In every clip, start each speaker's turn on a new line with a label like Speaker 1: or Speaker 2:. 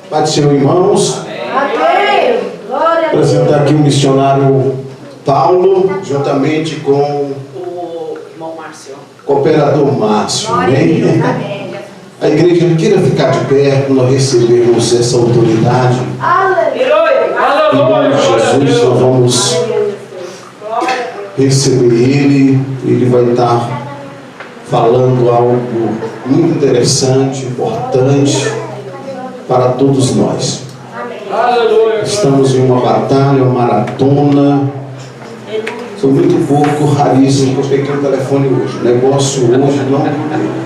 Speaker 1: Pai do Senhor, irmãos.
Speaker 2: Amém. Glória a Deus.
Speaker 1: Apresentar aqui o missionário Paulo, juntamente com
Speaker 3: o irmão Márcio.
Speaker 1: Cooperador Márcio.
Speaker 2: Glória a
Speaker 1: Amém?
Speaker 2: Deus. Amém.
Speaker 1: A igreja queira ficar de pé para nós recebermos essa autoridade. Em nome de Jesus, nós vamos receber ele vai estar falando algo muito interessante, importante para todos nós. Estamos em uma batalha, uma maratona. Foi muito pouco, raríssimo que eu peguei o telefone hoje. O negócio hoje não deu.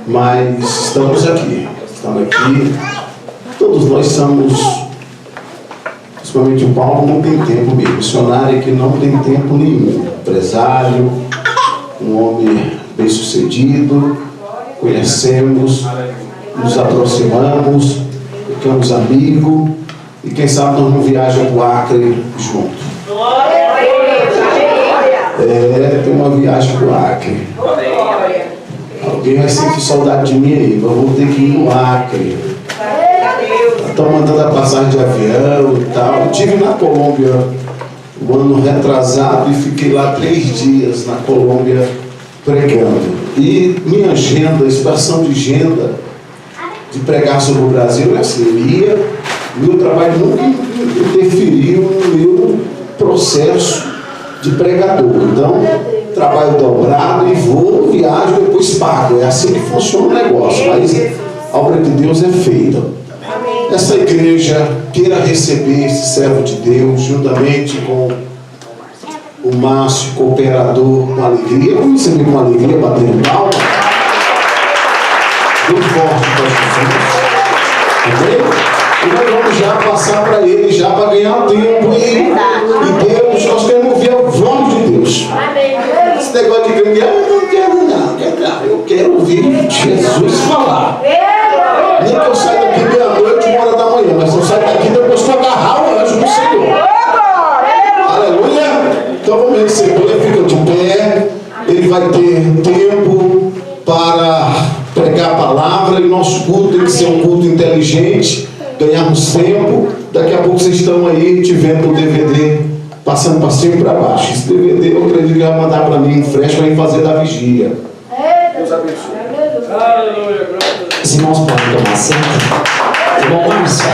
Speaker 1: Mas estamos aqui. Todos nós somos, principalmente o Paulo, não tem tempo mesmo. Missionário que não tem tempo nenhum. Empresário, um homem bem sucedido, conhecemos, nos aproximamos, ficamos amigos e quem sabe nós não viajamos para o Acre juntos. Tem uma viagem para o Acre. Alguém vai sentir saudade de mim aí, mas eu vou ter que ir no Acre. Estão mandando a passagem de avião e tal. Eu estive na Colômbia o ano retrasado e fiquei lá 3 dias na Colômbia pregando. E minha agenda, expansão de agenda de pregar sobre o Brasil é assim, meu trabalho nunca interferiu no meu processo de pregador. Então, trabalho dobrado e vou, viajo, depois pago. É assim que funciona o negócio, mas a obra de Deus é feita. Essa igreja queira receber esse servo de Deus, juntamente com o Márcio, cooperador, com alegria. Vamos receber com alegria, batendo palma. Muito forte para Jesus. Entendeu? E nós vamos já passar para ele, já para ganhar tempo. E Deus, nós queremos ouvir a voz de Deus. Esse negócio de ganhar, eu não quero não. Eu quero ouvir Jesus falar. Nem que eu saia daqui meia-noite, 1h da manhã, mas eu saio daqui depois que eu agarrar o anjo do Senhor. Aleluia! Então vamos receber, fica de pé. Ele vai ter tempo para pregar a palavra. E nosso culto tem que ser um culto inteligente. Ganharmos tempo. Daqui a pouco vocês estão aí te vendo o DVD passando para cima e para baixo. Esse DVD eu acredito que vai mandar para mim um flash para ir fazer da vigília. Deus abençoe.
Speaker 4: Os irmãos podem tomar assento. Irmão Márcio,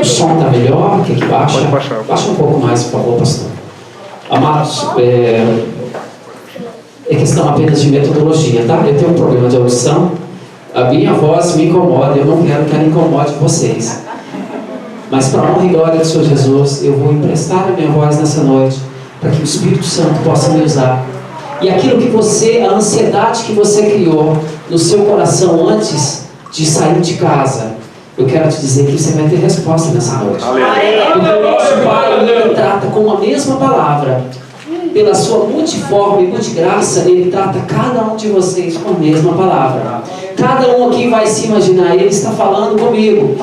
Speaker 4: o som está melhor? Quer que baixa? Baixa um pouco mais, por favor, pastor. Amados, é questão apenas de metodologia, tá? Eu tenho um problema de audição. A minha voz me incomoda. Eu não quero que ela incomode vocês. Mas para a honra e glória do Senhor Jesus, eu vou emprestar a minha voz nessa noite para que o Espírito Santo possa me usar. E aquilo que a ansiedade que você criou no seu coração antes de sair de casa, eu quero te dizer que você vai ter resposta nessa noite. Porque o nosso Pai, Ele trata com a mesma palavra, pela sua multiforme, multigraça, Ele trata cada um de vocês com a mesma palavra. Cada um aqui vai se imaginar, Ele está falando comigo.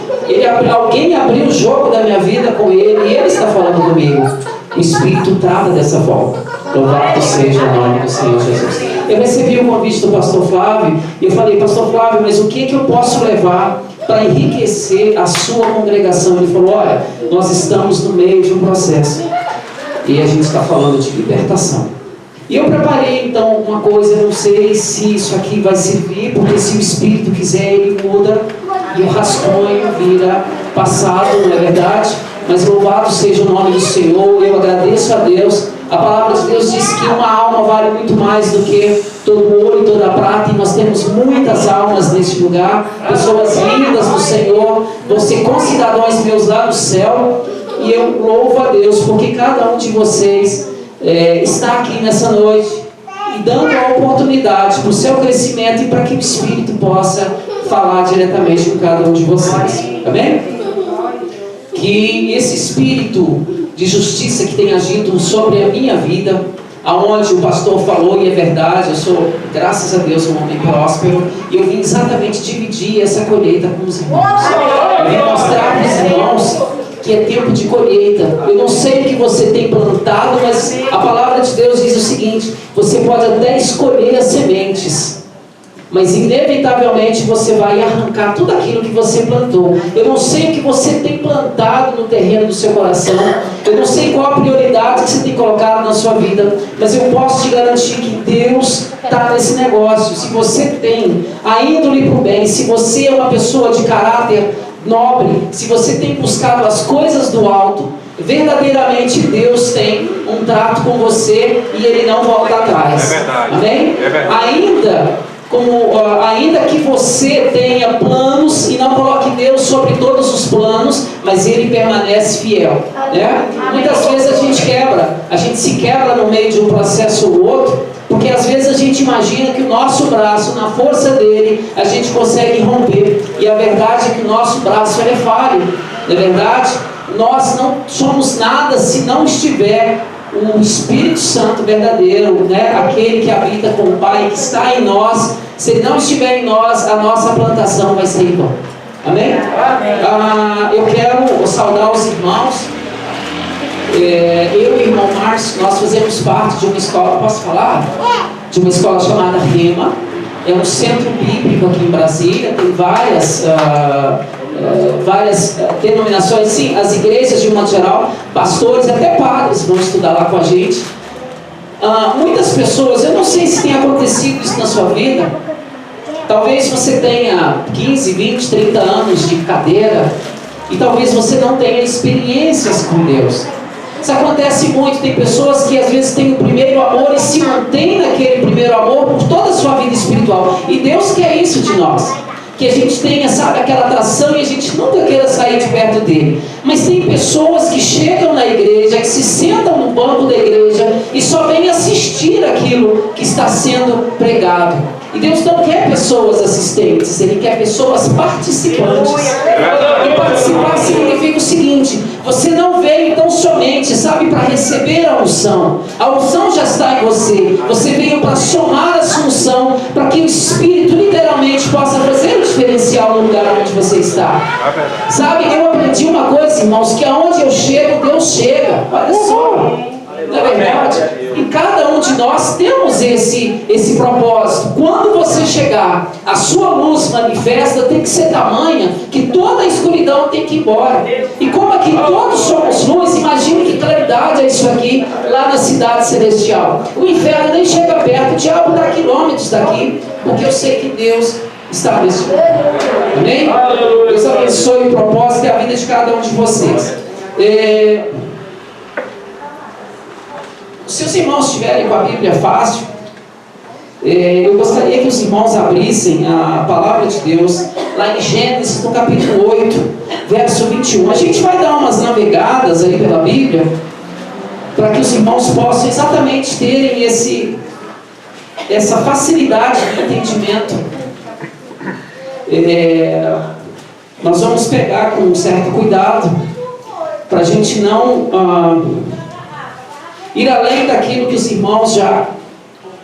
Speaker 4: Alguém abriu o jogo da minha vida com Ele e Ele está falando comigo. O Espírito trata dessa forma. Louvado seja o nome do Senhor Jesus. Eu recebi o convite do pastor Flávio e eu falei, pastor Flávio, mas o que eu posso levar para enriquecer a sua congregação? Ele falou, olha, nós estamos no meio de um processo e a gente está falando de libertação. E eu preparei então uma coisa, não sei se isso aqui vai servir, porque se o Espírito quiser ele muda e o rascunho vira passado, não é verdade? Mas louvado seja o nome do Senhor, eu agradeço a Deus. A palavra de Deus diz que uma alma vale muito mais do que todo ouro e toda prata, e nós temos muitas almas neste lugar, pessoas lindas do Senhor, vão ser concidadãos meus lá no céu, e eu louvo a Deus, porque cada um de vocês está aqui nessa noite, e dando a oportunidade para o seu crescimento e para que o Espírito possa falar diretamente com cada um de vocês. Amém? Que esse Espírito de justiça que tem agido sobre a minha vida, aonde o pastor falou, e é verdade, eu sou, graças a Deus, um homem próspero, e eu vim exatamente dividir essa colheita com os irmãos. Eu vim mostrar para os irmãos que é tempo de colheita. Eu não sei o que você tem plantado, mas a palavra de Deus diz o seguinte: você pode até escolher as sementes, mas inevitavelmente você vai arrancar tudo aquilo que você plantou. Eu não sei o que você tem plantado no terreno do seu coração, eu não sei qual a prioridade que você tem colocado na sua vida, mas eu posso te garantir que Deus está nesse negócio. Se você tem a índole para o bem, se você é uma pessoa de caráter nobre, se você tem buscado as coisas do alto, verdadeiramente Deus tem um trato com você e Ele não volta atrás.
Speaker 5: É verdade.
Speaker 4: Amém?
Speaker 5: É verdade.
Speaker 4: Ainda que você tenha planos e não coloque Deus sobre todos os planos, mas Ele permanece fiel, né? Muitas vezes a gente se quebra no meio de um processo ou outro, porque às vezes a gente imagina que o nosso braço, na força dele, a gente consegue romper, e a verdade é que o nosso braço é falho, não é verdade? Nós não somos nada se não estiver o Espírito Santo verdadeiro, né? Aquele que habita com o Pai, que está em nós. Se Ele não estiver em nós, a nossa plantação vai ser em vão. Amém? Eu quero saudar os irmãos. Eu e o irmão Márcio, nós fazemos parte de uma escola, posso falar? De uma escola chamada Rema. É um centro bíblico aqui em Brasília, tem várias denominações, sim, as igrejas de um modo geral, pastores, até padres vão estudar lá com a gente. Muitas pessoas, eu não sei se tem acontecido isso na sua vida, talvez você tenha 15, 20, 30 anos de cadeira, e talvez você não tenha experiências com Deus. Isso acontece muito, tem pessoas que às vezes têm o primeiro amor e se mantêm naquele primeiro amor por toda a sua vida espiritual, e Deus quer isso de nós, que a gente tenha, sabe, aquela atração e a gente nunca queira sair de perto dele. Mas tem pessoas que chegam na igreja, que se sentam no banco da igreja e só vêm assistir aquilo que está sendo pregado. E Deus não quer pessoas assistentes, Ele quer pessoas participantes. E participar significa o seguinte: você não veio tão somente, sabe, para receber a unção. A unção já está em você. Você veio para somar a sua unção, para que o Espírito literalmente possa fazer o diferencial no lugar onde você está. Sabe, eu aprendi uma coisa, irmãos, que aonde eu chego, Deus chega. Olha só. Não é verdade? E cada um de nós temos esse propósito. Quando você chegar, a sua luz manifesta tem que ser tamanha que toda a escuridão tem que ir embora. E como aqui todos somos luz, imagine que claridade é isso aqui lá na cidade celestial. O inferno nem chega perto, o diabo está a quilômetros daqui, porque eu sei que Deus está nesse lugar. Amém? Deus abençoe o propósito e a vida de cada um de vocês. Se os irmãos estiverem com a Bíblia fácil, eu gostaria que os irmãos abrissem a palavra de Deus lá em Gênesis, no capítulo 8, verso 21. A gente vai dar umas navegadas aí pela Bíblia, para que os irmãos possam exatamente terem essa facilidade de entendimento. Nós vamos pegar com um certo cuidado, para a gente não ir além daquilo que os irmãos já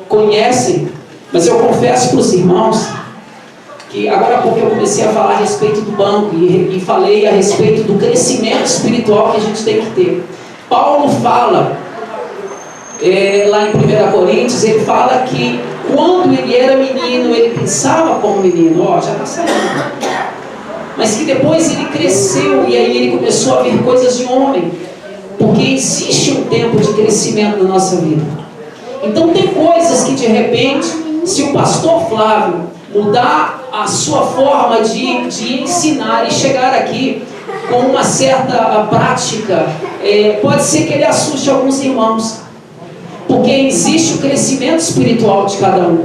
Speaker 4: conhecem. Mas eu confesso para os irmãos que agora há pouco eu comecei a falar a respeito do banco e falei a respeito do crescimento espiritual que a gente tem que ter. Paulo fala lá em 1 Coríntios, ele fala que quando ele era menino, ele pensava como menino, já está saindo, mas que depois ele cresceu e aí ele começou a ver coisas de homem, porque existe um tempo de crescimento na nossa vida. Então tem coisas que de repente, se o pastor Flávio mudar a sua forma de ensinar e chegar aqui com uma certa prática, pode ser que ele assuste alguns irmãos, porque existe o crescimento espiritual de cada um.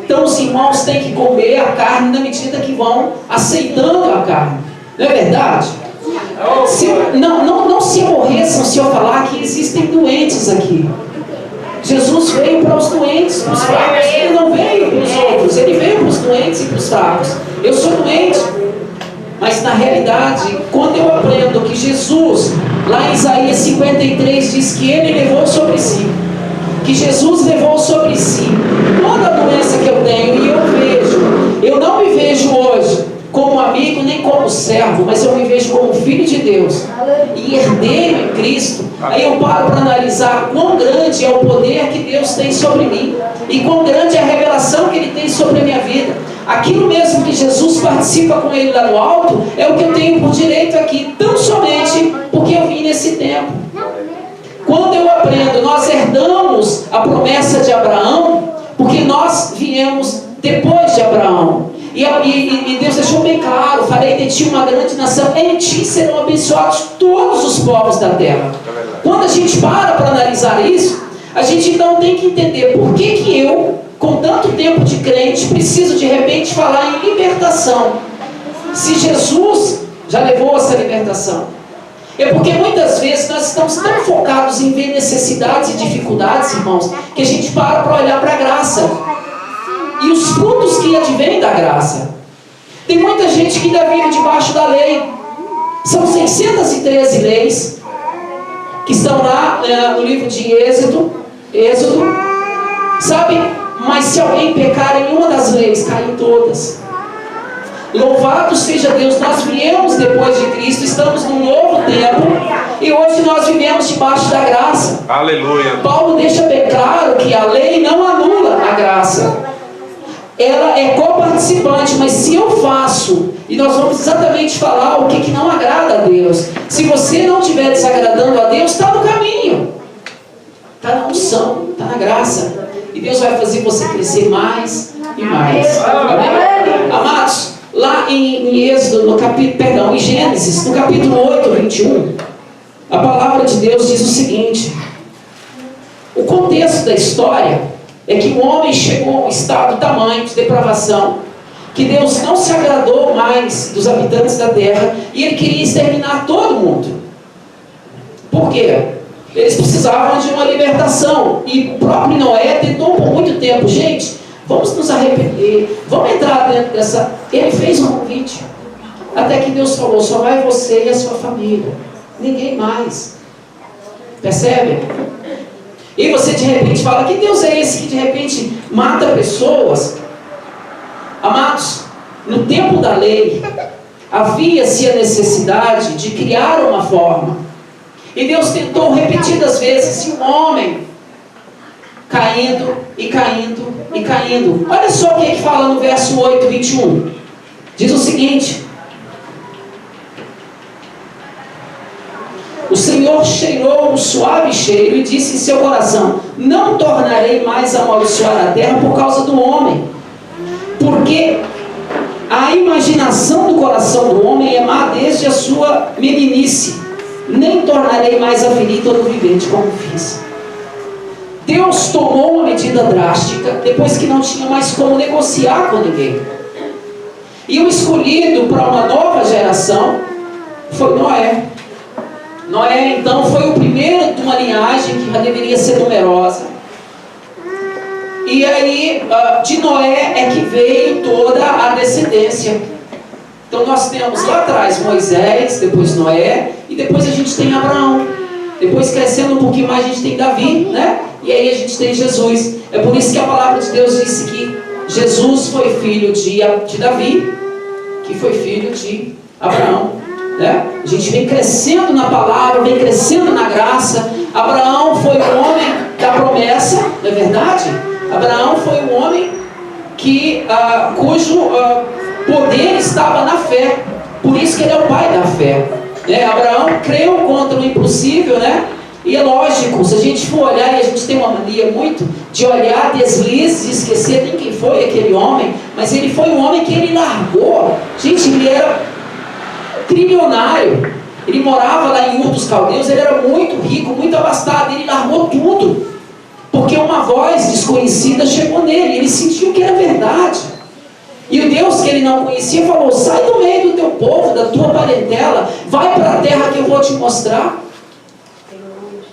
Speaker 4: Então os irmãos têm que comer a carne na medida que vão aceitando a carne, não é verdade? Não se aborreçam se eu falar que existem doentes aqui. Jesus veio para os doentes, para os fracos. Ele não veio para os outros, Ele veio para os doentes e para os fracos. Eu sou doente, mas na realidade, quando eu aprendo que Jesus, lá em Isaías 53, diz que Ele levou sobre si, que Jesus levou sobre si toda a doença que eu tenho, e eu não me vejo hoje como amigo, nem como servo, mas eu me vejo como filho de Deus e herdeiro em Cristo. Aí eu paro para analisar quão grande é o poder que Deus tem sobre mim e quão grande é a revelação que Ele tem sobre a minha vida. Aquilo mesmo que Jesus participa com Ele lá no alto é o que eu tenho por direito aqui, tão somente porque eu vim nesse tempo. Quando eu aprendo, nós herdamos a promessa de Abraão, porque nós viemos depois de Abraão. E Deus deixou bem claro: farei de ti uma grande nação, em ti serão abençoados todos os povos da terra. Quando a gente para analisar isso, a gente então tem que entender por que eu, com tanto tempo de crente, preciso de repente falar em libertação, se Jesus já levou essa libertação. É porque muitas vezes nós estamos tão focados em ver necessidades e dificuldades, irmãos, que a gente para olhar para a graça e os frutos que advêm da graça. Tem muita gente que ainda vive debaixo da lei. São 613 leis que estão lá no livro de Êxodo, sabe? Mas se alguém pecar em uma das leis, cai em todas. Louvado seja Deus, nós viemos depois de Cristo, estamos num novo tempo e hoje nós vivemos debaixo da graça.
Speaker 5: Aleluia.
Speaker 4: Paulo deixa bem claro que a lei não anula a graça. Ela é coparticipante, mas se eu faço, e nós vamos exatamente falar o que não agrada a Deus. Se você não estiver desagradando a Deus, está no caminho, está na unção, está na graça, e Deus vai fazer você crescer mais e mais. Amém? Amados, lá em Êxodo, em Gênesis, no capítulo 8, 21, a palavra de Deus diz o seguinte: o contexto da história é que o homem chegou a um estado tamanho de depravação que Deus não se agradou mais dos habitantes da terra e Ele queria exterminar todo mundo. Por quê? Eles precisavam de uma libertação, e o próprio Noé tentou por muito tempo: gente, vamos nos arrepender, vamos entrar dentro dessa... Ele fez um convite, até que Deus falou: só vai você e a sua família, ninguém mais. Percebe? E você de repente fala: que Deus é esse que de repente mata pessoas? Amados, no tempo da lei havia-se a necessidade de criar uma forma, e Deus tentou repetidas vezes, e um homem caindo e caindo e caindo. Olha só o que fala no verso 8, 21. Diz o seguinte: o Senhor cheirou um suave cheiro e disse em seu coração: não tornarei mais a amaldiçoar a terra por causa do homem, porque a imaginação do coração do homem é má desde a sua meninice, nem tornarei mais a ferir todo vivente como fiz. Deus tomou uma medida drástica depois que não tinha mais como negociar com ninguém, e o escolhido para uma nova geração foi Noé. Noé então foi o primeiro de uma linhagem que já deveria ser numerosa, e aí de Noé é que veio toda a descendência. Então nós temos lá atrás Moisés, depois Noé, e depois a gente tem Abraão. Depois, crescendo um pouquinho mais, a gente tem Davi, né? E aí a gente tem Jesus. É por isso que a palavra de Deus disse que Jesus foi filho de Davi, que foi filho de Abraão, né? A gente vem crescendo na palavra, vem crescendo na graça. Abraão foi o homem da promessa, não é verdade? Abraão foi um homem cujo poder estava na fé. Por isso que ele é o pai da fé, né? Abraão creu contra o impossível, né? E é lógico, se a gente for olhar, e a gente tem uma mania muito de olhar deslizes e esquecer nem quem foi aquele homem, mas ele foi um homem que ele largou. Gente, ele era trilionário, ele morava lá em Ur dos Caldeus, ele era muito rico, muito abastado, ele largou tudo, porque uma voz desconhecida chegou nele, ele sentiu que era verdade. E o Deus que ele não conhecia falou: sai do meio do teu povo, da tua parentela, vai para a terra que eu vou te mostrar.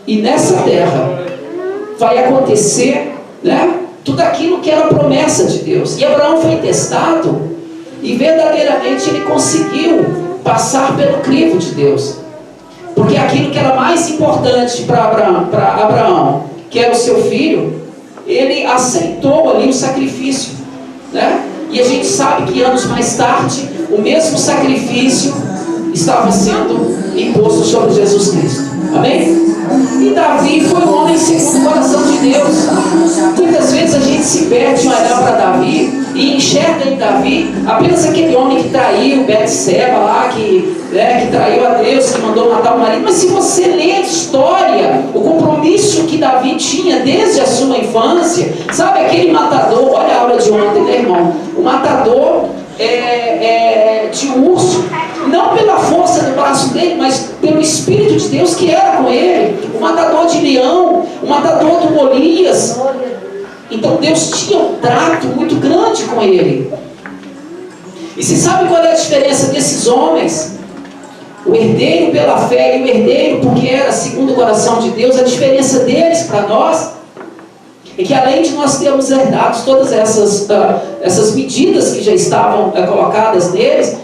Speaker 4: E nessa terra vai acontecer, né, tudo aquilo que era promessa de Deus. E Abraão foi testado, e verdadeiramente ele conseguiu passar pelo crivo de Deus, porque aquilo que era mais importante para Abraão, que era o seu filho, ele aceitou ali o sacrifício, né? E a gente sabe que anos mais tarde, o mesmo sacrifício estava sendo imposto sobre Jesus Cristo. Amém? E Davi foi um homem segundo o coração de Deus. Muitas vezes a gente se perde em olhar para Davi e enxerga em Davi apenas aquele homem que traiu Betseba lá, que traiu a Deus, que mandou matar o marido. Mas se você ler a história, o compromisso que Davi tinha desde a sua infância, sabe aquele matador, olha a aula de ontem, né, irmão? O matador de urso, não pela força do braço dele, mas pelo Espírito de Deus que era com ele, o matador de leão, o matador do Golias. Então Deus tinha um trato muito grande com ele. E você sabe qual é a diferença desses homens? O herdeiro pela fé e o herdeiro porque era segundo o coração de Deus. A diferença deles para nós é que além de nós termos herdado todas essas medidas que já estavam colocadas neles,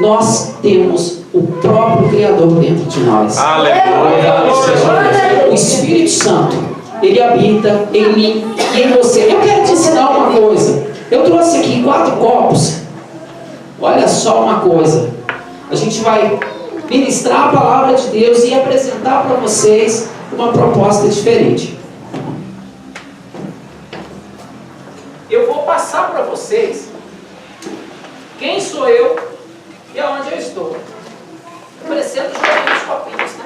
Speaker 4: nós temos o próprio Criador dentro de nós. Aleluia! O Espírito Santo, ele habita em mim e em você. Eu quero te ensinar uma coisa. Eu trouxe aqui 4 copos. Olha só uma coisa. A gente vai ministrar a palavra de Deus e apresentar para vocês uma proposta diferente. Eu vou passar para vocês quem sou eu e aonde eu estou. Parecendo jogar os copinhos, né?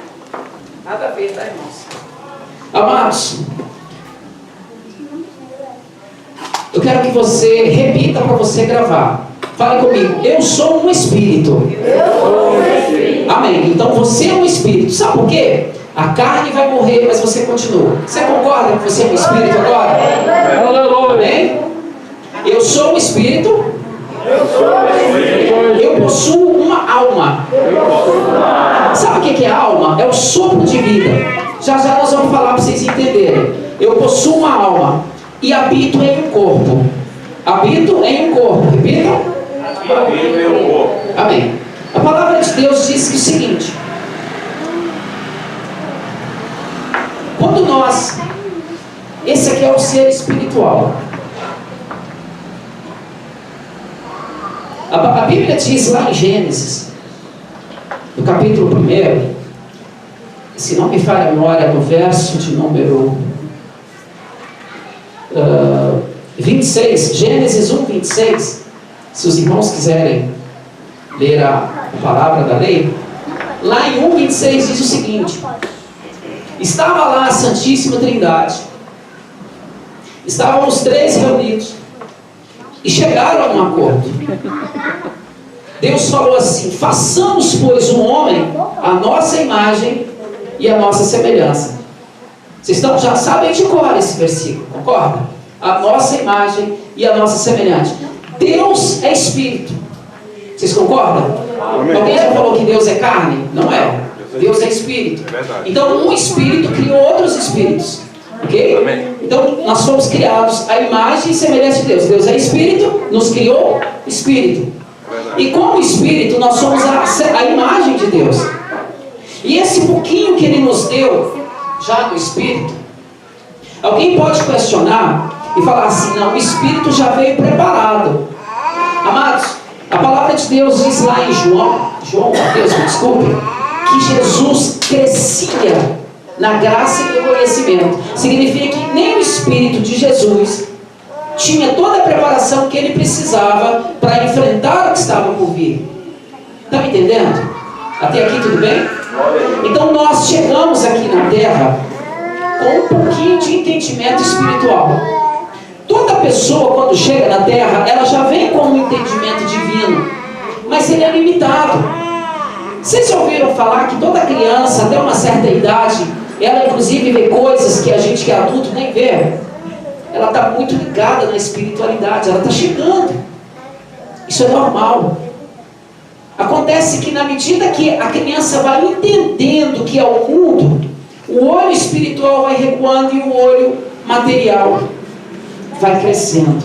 Speaker 4: Nada a ver, tá, irmãos? Amados, eu quero que você repita para você gravar. Fale comigo. Eu sou um espírito. Amém. Então você é um espírito. Sabe por quê? A carne vai morrer, mas você continua. Você concorda que você é um espírito agora? Amém? Eu sou um espírito. Eu possuo uma alma. Sabe o que é a alma? É o sopro de vida. Já nós vamos falar para vocês entenderem. Eu possuo uma alma e habito em um corpo. Habito em um corpo. Repitam. Habito em um corpo. Amém. A palavra de Deus diz que o seguinte: quando nós, esse aqui é o ser espiritual. A Bíblia diz lá em Gênesis, no capítulo 1, se não me falha a memória, no verso de número 26, Gênesis 1, 26, se os irmãos quiserem ler a palavra da lei, lá em 1, 26 diz o seguinte: estava lá a Santíssima Trindade, estavam os 3 reunidos, e chegaram a um acordo. Deus falou assim: façamos, pois, o homem a nossa imagem e a nossa semelhança. Vocês já sabem de cor esse versículo, concorda? A nossa imagem e a nossa semelhança. Deus é espírito. Vocês concordam? Amém. Alguém já falou que Deus é carne? Não é. Deus é espírito. Então um espírito criou outros espíritos. Ok? Amém. Então nós fomos criados à imagem e semelhança de Deus. Deus é espírito, nos criou espírito. E como espírito nós somos a imagem de Deus. E esse pouquinho que Ele nos deu, já no espírito, alguém pode questionar e falar assim: não, o espírito já veio preparado. Amados, a palavra de Deus diz lá em João, Mateus, me desculpe, que Jesus crescia na graça e no conhecimento. Significa que nem o Espírito de Jesus tinha toda a preparação que ele precisava para enfrentar o que estava por vir. Está me entendendo? Até aqui tudo bem? Então nós chegamos aqui na terra com um pouquinho de entendimento espiritual. Toda pessoa quando chega na terra, ela já vem com um entendimento divino, mas ele é limitado. Vocês já ouviram falar que toda criança, até uma certa idade, ela inclusive vê coisas que a gente que é adulto nem vê? Ela está muito ligada na espiritualidade, ela está chegando. Isso é normal. Acontece que na medida que a criança vai entendendo que é o mundo, o olho espiritual vai recuando e o olho material vai crescendo.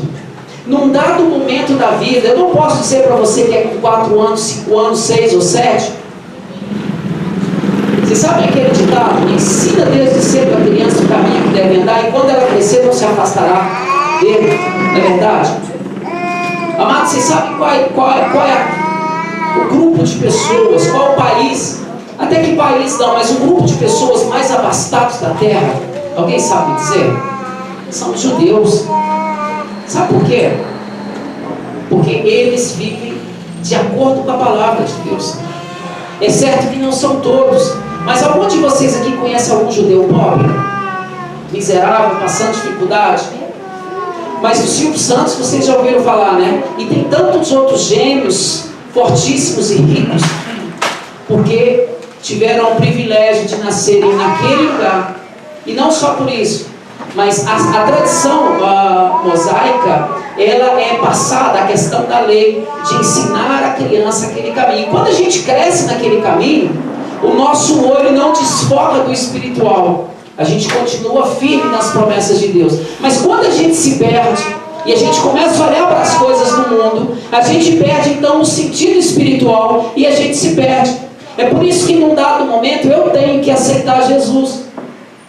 Speaker 4: Num dado momento da vida, eu não posso dizer para você que é com 4 anos, 5 anos, 6 ou 7. Você sabe aquele ditado? Ensina desde cedo a criança o caminho que deve andar, e quando ela crescer não se afastará dele. Não é verdade? Amados, vocês sabem qual é o grupo de pessoas, qual o país, até que país não, mas o grupo de pessoas mais abastados da terra? Alguém sabe dizer? São os judeus. Sabe por quê? Porque eles vivem de acordo com a palavra de Deus. É certo que não são todos, mas algum de vocês aqui conhece algum judeu pobre? Miserável, passando dificuldade? Mas o Silvio Santos, vocês já ouviram falar, né? E tem tantos outros gênios fortíssimos e ricos, porque tiveram o privilégio de nascerem naquele lugar. E não só por isso, mas a tradição mosaica, ela é passada, a questão da lei, de ensinar a criança aquele caminho. Quando a gente cresce naquele caminho, o nosso olho não desfoca do espiritual. A gente continua firme nas promessas de Deus. Mas quando a gente se perde, e a gente começa a olhar para as coisas do mundo, a gente perde então o sentido espiritual, e a gente se perde. É por isso que num dado momento eu tenho que aceitar Jesus.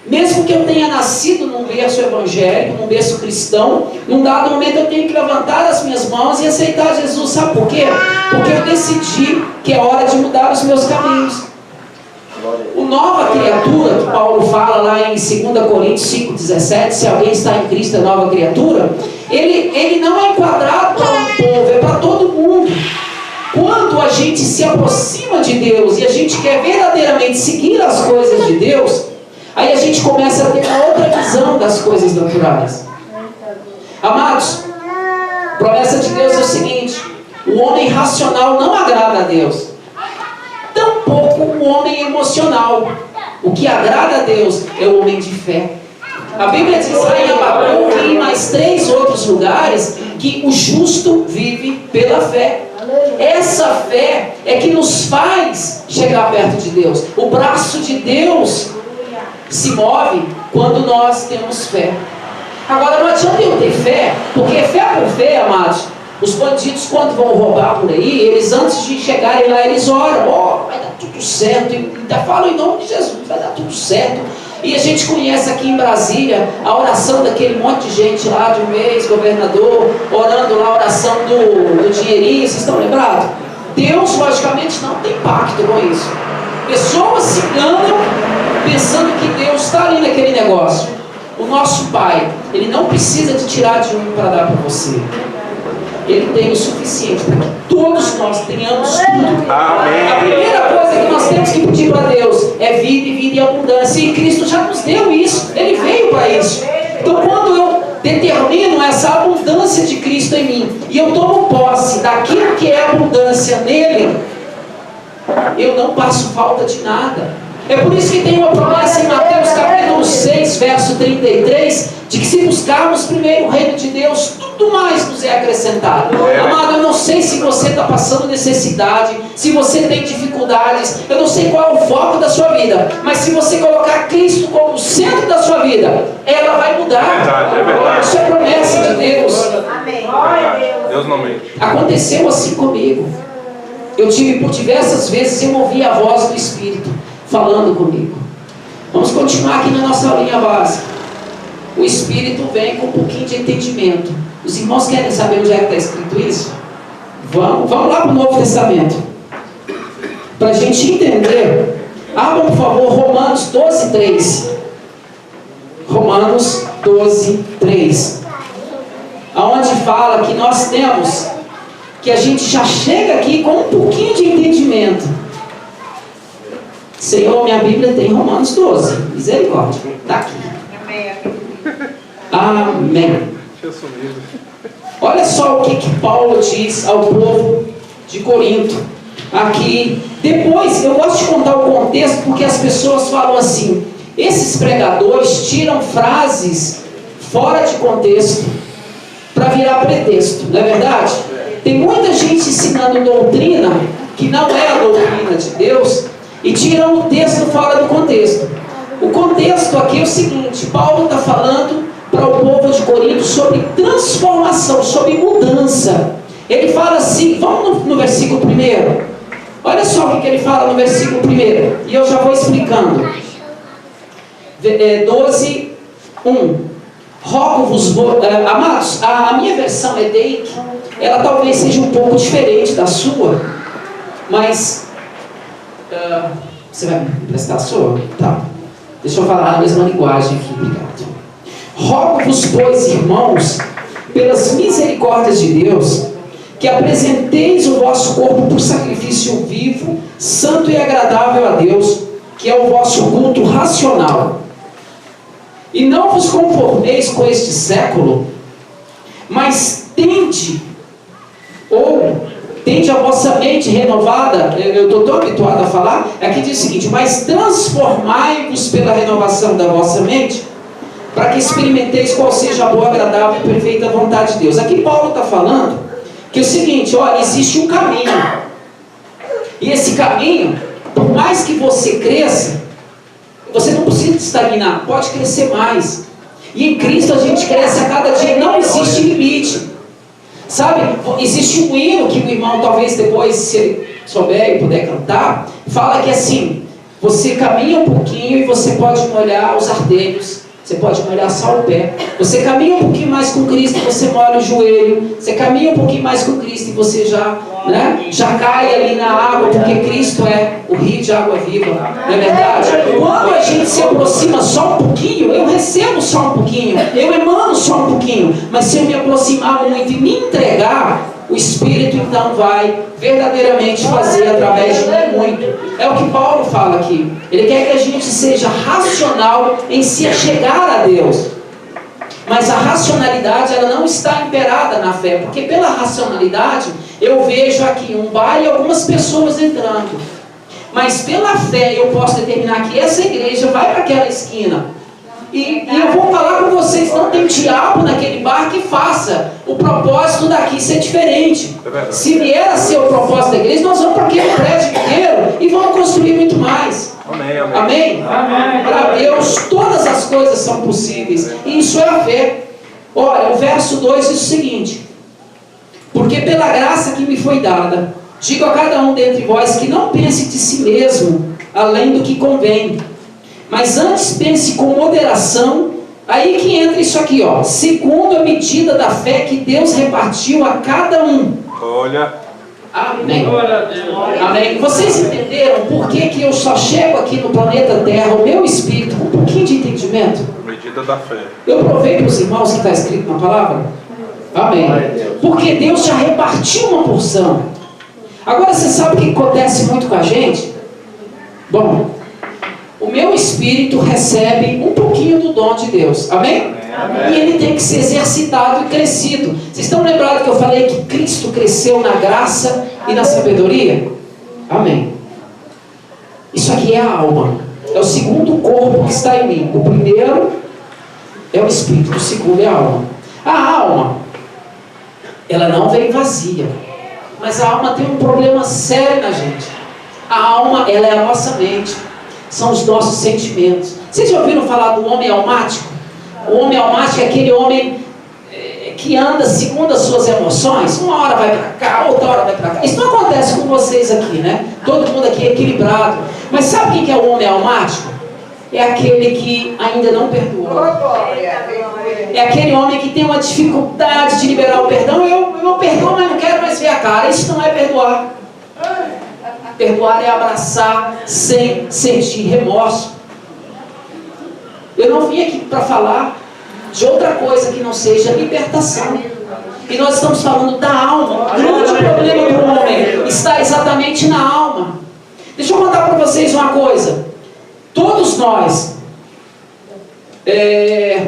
Speaker 4: Mesmo que eu tenha nascido num berço evangélico, num berço cristão, num dado momento eu tenho que levantar as minhas mãos e aceitar Jesus. Sabe por quê? Porque eu decidi que é hora de mudar os meus caminhos. O nova criatura, que Paulo fala lá em 2 Coríntios 5,17, se alguém está em Cristo é nova criatura, ele não é enquadrado para um povo, é para todo mundo. Quando a gente se aproxima de Deus e a gente quer verdadeiramente seguir as coisas de Deus, aí a gente começa a ter uma outra visão das coisas naturais. Amados, a promessa de Deus é o seguinte: o homem racional não agrada a Deus, tampouco o homem emocional. O que agrada a Deus é o homem de fé. A Bíblia diz lá em Abacuque e em mais 3 outros lugares que o justo vive pela fé. Essa fé é que nos faz chegar perto de Deus. O braço de Deus se move quando nós temos fé. Agora não adianta eu ter fé, porque fé por fé, amados, os bandidos quando vão roubar por aí, eles antes de chegarem lá, eles oram, vai dar tudo certo, e ainda falam em nome de Jesus, vai dar tudo certo. E a gente conhece aqui em Brasília a oração daquele monte de gente lá, de um ex-governador, orando lá a oração do dinheirinho, vocês estão lembrados? Deus, logicamente, não tem pacto com isso. Pessoas se enganam pensando que Deus está ali naquele negócio. O nosso Pai, Ele não precisa de tirar de um para dar para você. Ele tem o suficiente para que todos nós tenhamos tudo. Amém. A primeira coisa que nós temos que pedir para Deus é vida e vida em abundância. E Cristo já nos deu isso. Ele veio para isso. Então quando eu determino essa abundância de Cristo em mim, e eu tomo posse daquilo que é abundância nele, eu não passo falta de nada. É por isso que tem uma promessa em Mateus capítulo 6, verso 33, de que se buscarmos primeiro o reino de Deus, tudo mais nos é acrescentado. Amado, eu não sei se você está passando necessidade, se você tem dificuldades, eu não sei qual é o foco da sua vida, mas se você colocar Cristo como centro da sua vida, ela vai mudar. É verdade. Isso é promessa de Deus.
Speaker 2: Amém.
Speaker 5: Deus não mente.
Speaker 4: Aconteceu assim comigo. Eu tive por diversas vezes, eu ouvi a voz do Espírito falando comigo. Vamos continuar aqui na nossa linha básica. O Espírito vem com um pouquinho de entendimento. Os irmãos querem saber onde é que está escrito isso? Vamos lá para o Novo Testamento. Para a gente entender, abram por favor Romanos 12, 3. Romanos 12, 3. Aonde fala que nós temos, que a gente já chega aqui com um pouquinho de entendimento. Senhor, minha Bíblia tem Romanos 12. Misericórdia. Está aqui. Amém. Olha só o que Paulo diz ao povo de Corinto. Aqui, depois, eu gosto de contar o contexto, porque as pessoas falam assim, esses pregadores tiram frases fora de contexto para virar pretexto, não é verdade? Tem muita gente ensinando doutrina que não é a doutrina de Deus e tiram o texto fora do contexto. O contexto aqui é o seguinte: Paulo está falando para o povo de Corinto sobre transformação, sobre mudança. Ele fala assim, vamos no versículo 1. Olha só o que ele fala no versículo 1, e eu já vou explicando. 12, 1. Rogo-vos, amados, a minha versão é Deik, ela talvez seja um pouco diferente da sua, mas você vai me emprestar a sua? Tá. Deixa eu falar a mesma linguagem aqui, obrigado. Rogo-vos, pois, irmãos, pelas misericórdias de Deus, que apresenteis o vosso corpo por sacrifício vivo, santo e agradável a Deus, que é o vosso culto racional. E não vos conformeis com este século, mas tende a vossa mente renovada. Eu estou tão habituado a falar, aqui diz o seguinte: mas transformai-vos pela renovação da vossa mente, para que experimenteis qual seja a boa, agradável e perfeita vontade de Deus. Aqui Paulo está falando que é o seguinte: olha, existe um caminho, e esse caminho, por mais que você cresça, você não precisa estagnar, pode crescer mais. E em Cristo a gente cresce a cada dia, não existe limite. Sabe, existe um hino que o irmão, talvez depois, se ele souber e puder cantar, fala que assim, você caminha um pouquinho e você pode molhar os artelhos, você pode molhar só o pé. Você caminha um pouquinho mais com Cristo e você molha o joelho. Você caminha um pouquinho mais com Cristo e você já cai ali na água, porque Cristo é o rio de água viva. Não é verdade? Quando a gente se aproxima só um pouquinho, eu recebo só um pouquinho, eu emano só um pouquinho. Mas se eu me aproximar muito e me entregar, o Espírito então vai verdadeiramente fazer através de mim muito. É o que Paulo fala aqui. Ele quer que a gente seja racional em se achegar a Deus. Mas a racionalidade, ela não está imperada na fé, porque pela racionalidade eu vejo aqui um bar e algumas pessoas entrando. Mas pela fé eu posso determinar que essa igreja vai para aquela esquina. E eu vou falar com vocês, não tem diabo naquele bar que faça o propósito daqui ser diferente. Se vier a ser o propósito da igreja, nós vamos para aquele prédio inteiro e vamos construir muito mais.
Speaker 5: Amém, amém.
Speaker 4: Amém? Para Deus todas as coisas são possíveis. E isso é a fé. Olha, o verso 2 diz o seguinte: porque pela graça que me foi dada, digo a cada um dentre vós que não pense de si mesmo além do que convém, mas antes pense com moderação. Aí que entra isso aqui, ó, segundo a medida da fé que Deus repartiu a cada um.
Speaker 5: Olha.
Speaker 4: Amém. Amém. Vocês entenderam por que eu só chego aqui no planeta Terra, o meu espírito, com um pouquinho de entendimento?
Speaker 5: Medida da fé.
Speaker 4: Eu provei para os irmãos que está escrito na palavra. Amém. Porque Deus já repartiu uma porção. Agora você sabe o que acontece muito com a gente? Bom, o meu espírito recebe um pouquinho do dom de Deus. Amém? Amém. E ele tem que ser exercitado e crescido. Vocês estão lembrados que eu falei que Cristo cresceu na graça e na sabedoria? Amém. Isso aqui é a alma. É o segundo corpo que está em mim. O primeiro é o espírito, o segundo é a alma. A alma, ela não vem vazia. Mas a alma tem um problema sério na gente. A alma, ela é a nossa mente. São os nossos sentimentos. Vocês já ouviram falar do homem almático? O homem almático é aquele homem que anda segundo as suas emoções. Uma hora vai para cá, outra hora vai para cá. Isso não acontece com vocês aqui, né? Todo mundo aqui é equilibrado. Mas sabe quem que é o homem almático? É aquele que ainda não perdoou. É aquele homem que tem uma dificuldade de liberar o perdão. Eu perdoo, mas não quero mais ver a cara. Isso não é perdoar. Perdoar é abraçar sem sentir remorso. Eu não vim aqui para falar de outra coisa que não seja libertação. E nós estamos falando da alma. O grande problema do homem está exatamente na alma. Deixa eu contar para vocês uma coisa. Todos nós,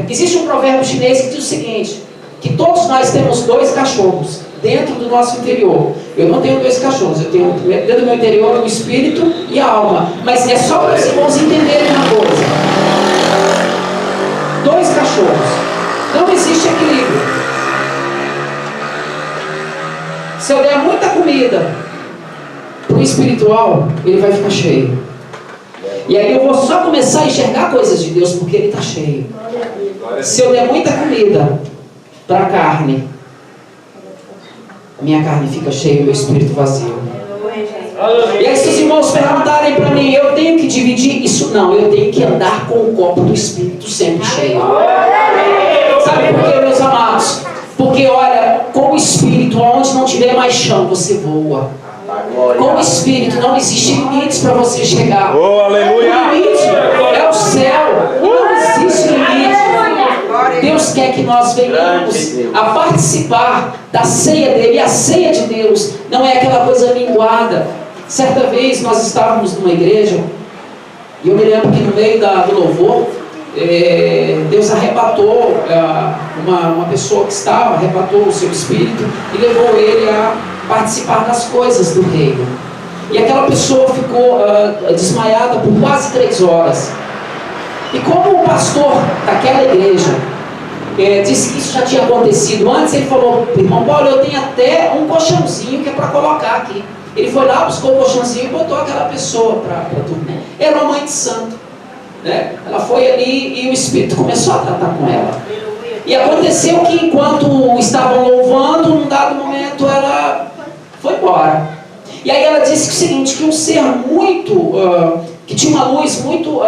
Speaker 4: existe um provérbio chinês que diz o seguinte, que todos nós temos 2 cachorros dentro do nosso interior. Eu não tenho 2 cachorros, eu tenho dentro do meu interior o espírito e a alma. Mas é só para os irmãos entenderem uma coisa. 2 cachorros. Não existe equilíbrio. Se eu der muita comida para o espiritual, ele vai ficar cheio. E aí eu vou só começar a enxergar coisas de Deus porque ele está cheio. Se eu der muita comida para a carne, a minha carne fica cheia e o meu espírito vazio. E aí se os irmãos perguntarem para mim, eu tenho que dividir? Isso não, eu tenho que andar com o copo do espírito sempre cheio. Sabe paixão você voa. Com o Espírito não existe limites para você chegar.
Speaker 5: Oh, aleluia!
Speaker 4: O limite é o céu. Não existe limite. Deus quer que nós venhamos a participar da ceia dele. E a ceia de Deus não é aquela coisa minguada. Certa vez nós estávamos numa igreja e eu me lembro que no meio do louvor Deus arrebatou uma pessoa que estava, arrebatou o seu espírito e levou ele a participar das coisas do reino. E aquela pessoa ficou desmaiada por quase 3 horas. E como o pastor daquela igreja disse que isso já tinha acontecido antes, ele falou: irmão Paulo, eu tenho até um colchãozinho que é para colocar aqui. Ele foi lá, buscou o colchãozinho e botou aquela pessoa para dormir. Era uma mãe de santo, né? Ela foi ali e o Espírito começou a tratar com ela. E aconteceu que enquanto estavam louvando, num dado momento ela foi embora. E aí ela disse o seguinte, que um ser muito, que tinha uma luz muito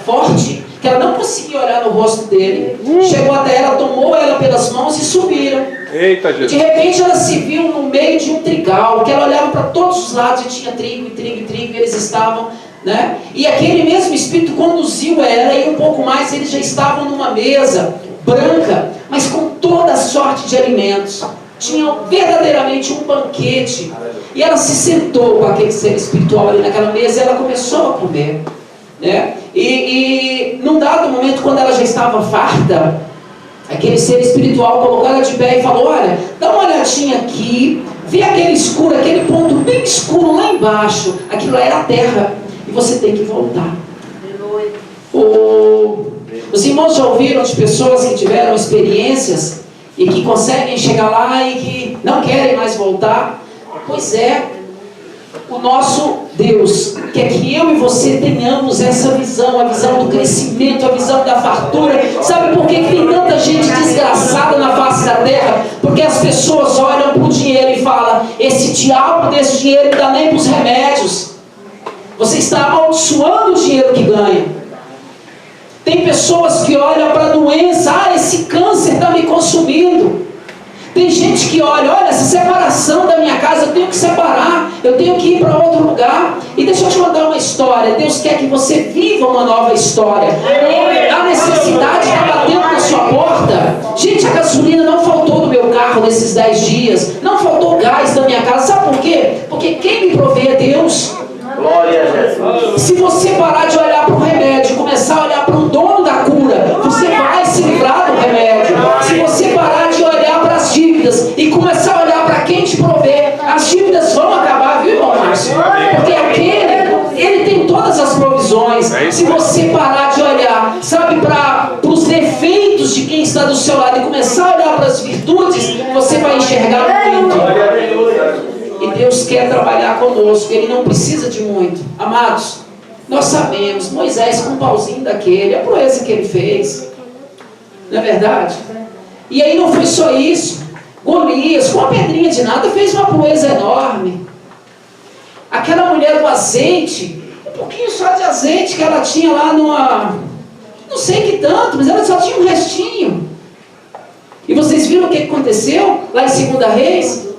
Speaker 4: forte, que ela não conseguia olhar no rosto dele, chegou até ela, tomou ela pelas mãos e subiram.
Speaker 5: Eita, Jesus.
Speaker 4: De repente ela se viu no meio de um trigal, que ela olhava para todos os lados e tinha trigo, e trigo, e trigo, e eles estavam, né? E aquele mesmo Espírito conduziu ela, e um pouco mais eles já estavam numa mesa branca, mas com toda sorte de alimentos. Tinham verdadeiramente um banquete. E ela se sentou com aquele ser espiritual ali naquela mesa e ela começou a comer, né? E num dado momento, quando ela já estava farta, aquele ser espiritual colocou ela de pé e falou: olha, dá uma olhadinha aqui, vê aquele escuro, aquele ponto bem escuro lá embaixo, aquilo era a terra, e você tem que voltar. Os irmãos já ouviram de pessoas que tiveram experiências e que conseguem chegar lá e que não querem mais voltar? Pois é, o nosso Deus quer que eu e você tenhamos essa visão, a visão do crescimento, a visão da fartura. Sabe por que tem tanta gente desgraçada na face da terra? Porque as pessoas olham para o dinheiro e falam: esse diabo desse dinheiro não dá nem para os remédios. Você está amaldiçoando o dinheiro que ganha. Tem pessoas que olham para a doença: esse câncer está me consumindo. Tem gente que olha essa separação da minha casa, eu tenho que separar, eu tenho que ir para outro lugar. E deixa eu te contar uma história. Deus quer que você viva uma nova história. A necessidade está batendo na sua porta. Gente, a gasolina não faltou no meu carro nesses 10 dias, não faltou gás na minha casa. Sabe por quê? Porque quem me provê é Deus.
Speaker 6: Glória a Jesus.
Speaker 4: Se você parar de olhar para o remédio e começar a olhar para o dono da cura, você vai se livrar do remédio. Se você parar de olhar para as dívidas e começar a olhar para quem te provê, as dívidas vão acabar, viu, irmão Márcio? Porque ele tem todas as provisões. Se você parar de olhar, sabe, para os defeitos de quem está do seu lado e começar a olhar para as virtudes, você vai enxergar muito. E Deus quer trabalhar conosco, Ele não precisa de muito. Amados, nós sabemos, Moisés com um pauzinho daquele, a proeza que ele fez, não é verdade? E aí não foi só isso. Golias, com uma pedrinha de nada, fez uma proeza enorme. Aquela mulher do azeite, um pouquinho só de azeite que ela tinha lá não sei que tanto, mas ela só tinha um restinho. E vocês viram o que aconteceu lá em 2 Reis?